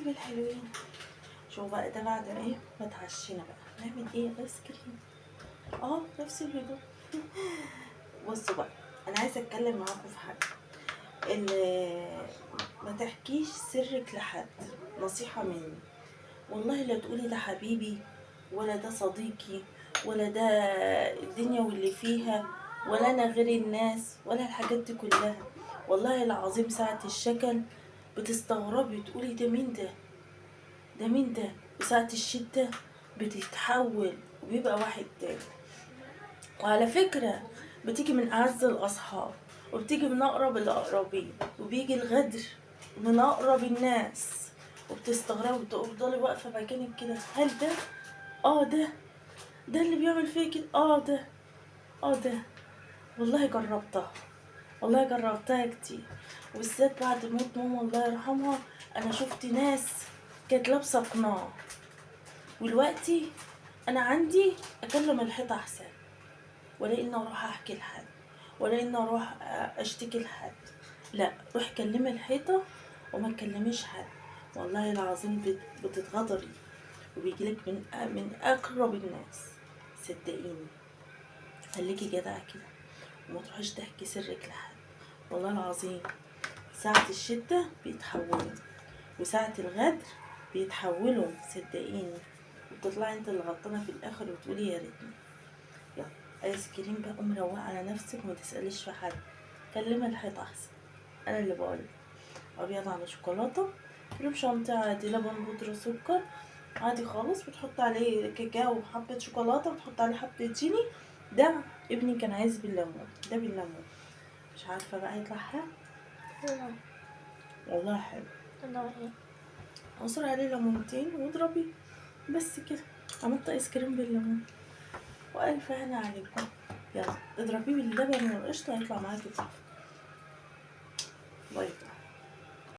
حبايبي الحلوين، شوفوا بقى ده بعد ما ايه ما اتعشينا بقى نعمل ايه؟ ايس كريم. نفس الهدوء. بصوا بقى، انا عايزه اتكلم معاكم في حاجه. اللي ما تحكيش سرك لحد، نصيحه مني. والله لا تقولي ده حبيبي ولا ده صديقي ولا ده الدنيا واللي فيها ولا انا غير الناس ولا الحاجات دي كلها. والله العظيم ساعة الشكل بتستغربي تقولي ده مين ده، ده مين ده. وساعة الشدة بتتحول وبيبقى واحد تاني. وعلى فكرة بتيجي من أعز الأصحاب، وبتيجي من أقرب الأقربين، وبيجي الغدر من أقرب الناس. وبتستغربي وتفضلي واقفة مكانك كده، هل ده؟ ده اللي بيعمل فيا كده. ده والله جربتها، والله جربتها كتير. وبالذات بعد موت ماما الله يرحمها، أنا شفت ناس كانت لابسة قناع، ودلوقتي أنا عندي أكلم الحيطة أحسن، ولا إني أروح أحكي لحد، ولا إني أروح أشتكي لحد. لا، روح كلمي الحيطة وما تكلميش حد. والله العظيم بتتغدري وبيجيلك من أقرب الناس. صدقيني، خليكي جدعة كده وما تروحيش تحكي سرك لحد. والله العظيم ساعة الشدة بيتحولوا، وساعة الغدر بيتحولوا، صدقيني. وبتطلعي انت اللي غلطانة في الآخر وتقولي يا ريتني. يلا ايس كريم بقى، مروقة على نفسك وما تسأليش في حد، كلمي الحيط أحسن. أنا اللي بقولك أبيض على شوكولاتة، كريم شانتيه عادي، لبن بودرة سكر عادي خالص، بتحط عليه كاكاو وحبة شوكولاتة وتحط عليه حبة جيني. ده ابني كان عايز بالليمون، ده بالليمون. مش عارفة بقى يطلع حلو. لا والله حلو. لا ايه عصر عليه ليمونتين واضربي، بس كده عملت ايس كريم بالليمون. والف هنا عليكم. يلا اضربيه باللبن والقشطة هيطلع معاكي تحفة. باي باي.